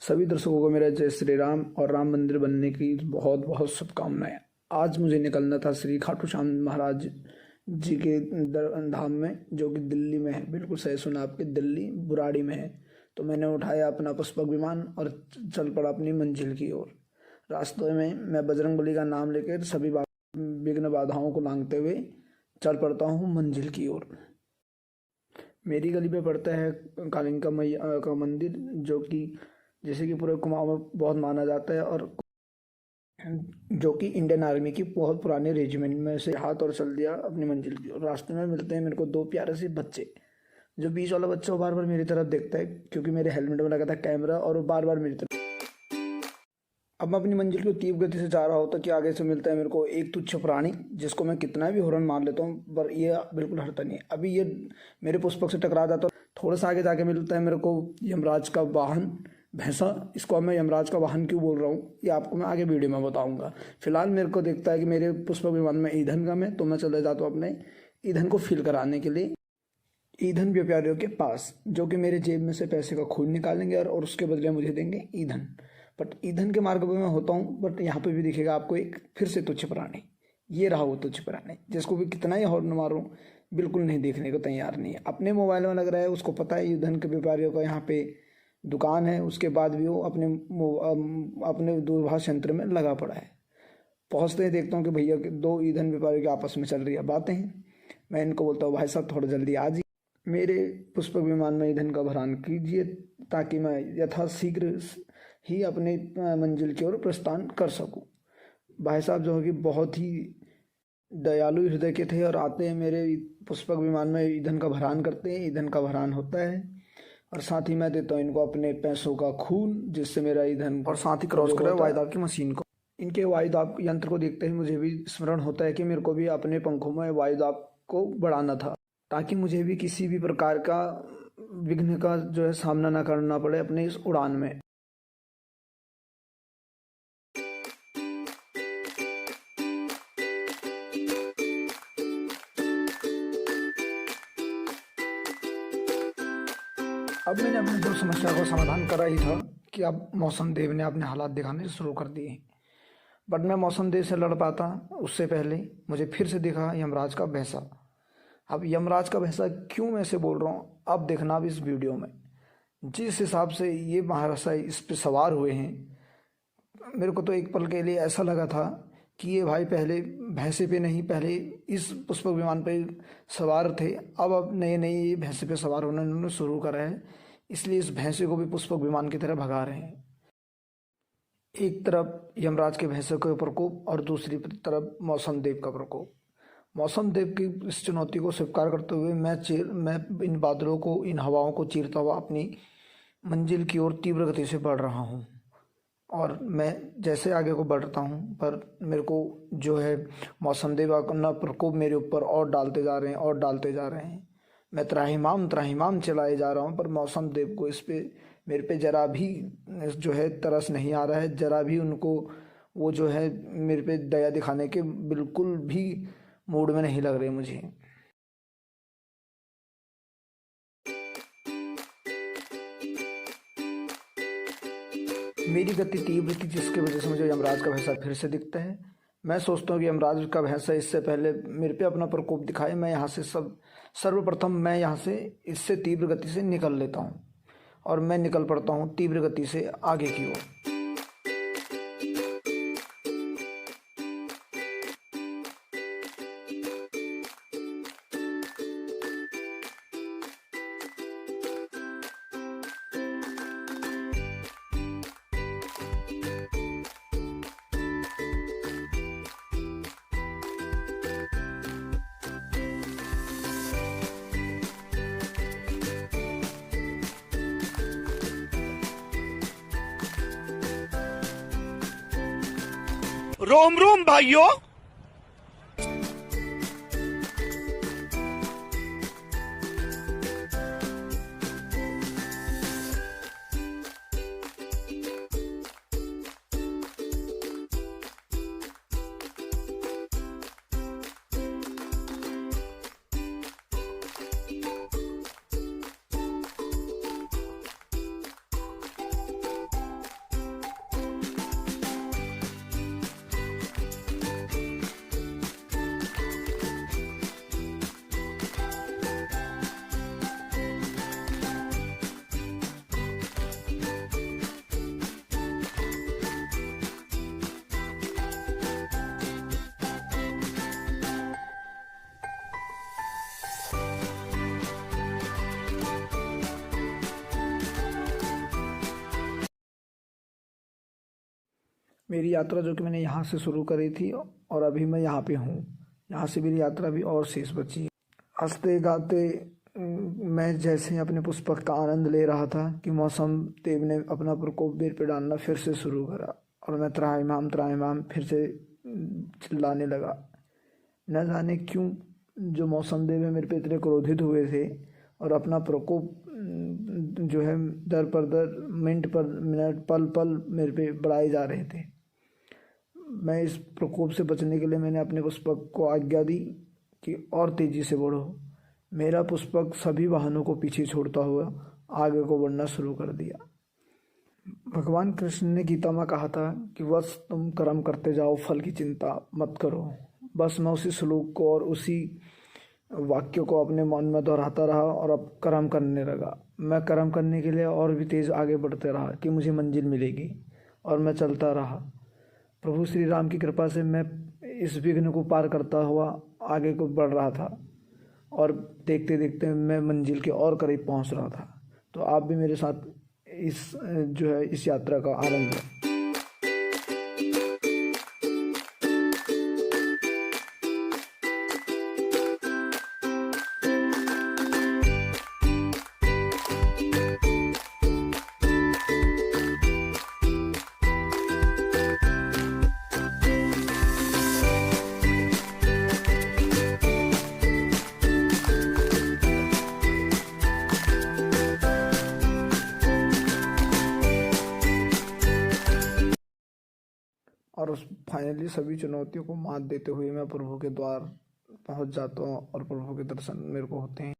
सभी दर्शकों को मेरा जय श्री राम और राम मंदिर बनने की बहुत बहुत शुभकामनाएं। आज मुझे निकलना था श्री खाटू श्याम महाराज जी के धाम में, जो कि दिल्ली में है। बिल्कुल सही सुना आपके, दिल्ली बुराड़ी में है। तो मैंने उठाया अपना पुष्पक विमान और चल पड़ा अपनी मंजिल की ओर। रास्ते में मैं बजरंगबली का नाम लेकर सभी विघ्न बाधाओं को लांघते हुए चल पड़ता हूँ मंजिल की ओर। मेरी गली पे पड़ता है कालिका मैया का मंदिर, जो कि जैसे कि पूरे कुमाऊं में बहुत माना जाता है, और जो कि इंडियन आर्मी की बहुत पुराने रेजिमेंट में से हाथ और चल दिया अपनी मंजिल की ओर। रास्ते में मिलते हैं मेरे को दो प्यारे से बच्चे। जो बीच वाला बच्चा वो बार बार मेरी तरफ देखता है, क्योंकि मेरे हेलमेट में लगा था कैमरा, और वो बार बार मेरी तरफ। अब मैं अपनी मंजिल की तीव्र गति से जा रहा होता कि आगे से मिलता है मेरे को एक तुच्छ प्राणी, जिसको मैं कितना भी हॉर्न मार लेता हूँ पर ये बिल्कुल हटता नहीं। अभी ये मेरे पुष्पक से टकरा जाता, थोड़ा सा आगे जाके मिलता है मेरे को यमराज का वाहन भैंसा। इसको मैं यमराज का वाहन क्यों बोल रहा हूँ ये आपको मैं आगे वीडियो में बताऊंगा। फिलहाल मेरे को देखता है कि मेरे पुष्पक विमान में ईंधन कम है, तो मैं चले जाता हूँ अपने ईंधन को फिल कराने के लिए ईंधन व्यापारियों के पास, जो कि मेरे जेब में से पैसे का खून निकालेंगे और उसके बदले मुझे देंगे ईंधन। बट ईंधन के मार्ग में मैं होता हूँ, बट यहाँ पे भी दिखेगा आपको एक फिर से तुच्छ प्राणी। ये रहा वो तुच्छ प्राणी, जिसको भी कितना ही हॉर्न मारूं बिल्कुल नहीं देखने को तैयार नहीं है। अपने मोबाइल में लग रहा है, उसको पता है ईंधन के व्यापारियों का यहाँ पे दुकान है, उसके बाद भी वो अपने दूरभाष यंत्र में लगा पड़ा है। पहुँचते ही देखता हूँ कि भैया दो ईंधन व्यापारियों के आपस में चल रही है बातें हैं। मैं इनको बोलता हूँ, भाई साहब थोड़ा जल्दी आ जाइए, मेरे पुष्पक विमान में ईंधन का भरान कीजिए, ताकि मैं यथाशीघ्र ही अपने मंजिल की ओर प्रस्थान कर सकूं। भाई साहब जो है कि बहुत ही दयालु हृदय के थे, और आते हैं मेरे पुष्पक विमान में ईंधन का भरान करते हैं। ईंधन का भरान होता है और साथ ही मैं देता हूँ इनको अपने पैसों का खून, जिससे मेरा ईंधन और साथ ही क्रॉस करा वायुदाब की मशीन को। इनके वायुदाब यंत्र को देखते ही मुझे भी स्मरण होता है कि मेरे को भी अपने पंखों में वायुदाब को बढ़ाना था, ताकि मुझे भी किसी भी प्रकार का विघ्न का जो है सामना ना करना पड़े अपने इस उड़ान में। अब मैंने अपनी दो समस्या को समाधान करा ही था कि अब मौसम देव ने अपने हालात दिखाने शुरू कर दिए। बट मैं मौसम देव से लड़ पाता उससे पहले मुझे फिर से दिखा यमराज का भैंसा। अब यमराज का भैंसा क्यों मैं इसे बोल रहा हूँ, अब देखना अब इस वीडियो में। जिस हिसाब से ये महाराजा इस पे सवार हुए हैं, मेरे को तो एक पल के लिए ऐसा लगा था कि ये भाई पहले भैंसे पे नहीं, पहले इस पुष्पक विमान पे सवार थे, अब नए नए ये भैंसे पे सवार होना इन्होंने शुरू करा है, इसलिए इस भैंसे को भी पुष्पक विमान की तरह भगा रहे हैं। एक तरफ यमराज के भैंसे का प्रकोप और दूसरी तरफ मौसम देव का प्रकोप। मौसम देव की इस चुनौती को स्वीकार करते हुए मैं इन बादलों को, इन हवाओं को चीरता हुआ अपनी मंजिल की ओर तीव्र गति से बढ़ रहा हूँ। और मैं जैसे आगे को बढ़ता हूँ, पर मेरे को जो है मौसम देव अपना प्रकोप मेरे ऊपर और डालते जा रहे हैं और डालते जा रहे हैं। मैं त्राहिमाम चलाए जा रहा हूँ, पर मौसम देव को इस पे मेरे पे जरा भी जो है तरस नहीं आ रहा है, जरा भी उनको वो जो है मेरे पे दया दिखाने के बिल्कुल भी मूड में नहीं लग रहे मुझे। मेरी गति तीव्र थी, जिसकी वजह से मुझे यमराज का भैंसा फिर से दिखता है। मैं सोचता हूँ कि यमराज का भैंसा इससे पहले मेरे पे अपना प्रकोप दिखाए, मैं यहाँ से सर्वप्रथम मैं यहाँ से इससे तीव्र गति से निकल लेता हूँ, और मैं निकल पड़ता हूँ तीव्र गति से आगे की ओर। रोम रोम भाइयों। मेरी यात्रा जो कि मैंने यहाँ से शुरू करी थी और अभी मैं यहाँ पे हूँ, यहाँ से मेरी यात्रा भी और शेष बची है। हंसते गाते मैं जैसे ही अपने पुष्पक का आनंद ले रहा था कि मौसम देव ने अपना प्रकोप मेरे पे डालना फिर से शुरू करा और मैं त्राहिमाम फिर से चिल्लाने लगा। न जाने क्यों जो मौसम देव मेरे पे इतने क्रोधित हुए थे और अपना प्रकोप जो है दर पर दर मिनट पर मिनट पल पल मेरे पे बढ़ाए जा रहे थे। मैं इस प्रकोप से बचने के लिए मैंने अपने पुष्पक को आज्ञा दी कि और तेज़ी से बढ़ो। मेरा पुष्पक सभी वाहनों को पीछे छोड़ता हुआ आगे को बढ़ना शुरू कर दिया। भगवान कृष्ण ने गीता में कहा था कि बस तुम कर्म करते जाओ, फल की चिंता मत करो। बस मैं उसी श्लोक को और उसी वाक्य को अपने मन में दोहराता रहा और अब कर्म करने लगा। मैं कर्म करने के लिए और भी तेज़ आगे बढ़ते रहा कि मुझे मंजिल मिलेगी और मैं चलता रहा। प्रभु श्री राम की कृपा से मैं इस विघ्न को पार करता हुआ आगे को बढ़ रहा था और देखते देखते मैं मंजिल के और करीब पहुंच रहा था। तो आप भी मेरे साथ इस यात्रा का आनंद लें। और फाइनली सभी चुनौतियों को मात देते हुए मैं प्रभु के द्वार पहुंच जाता हूँ और प्रभु के दर्शन मेरे को होते हैं।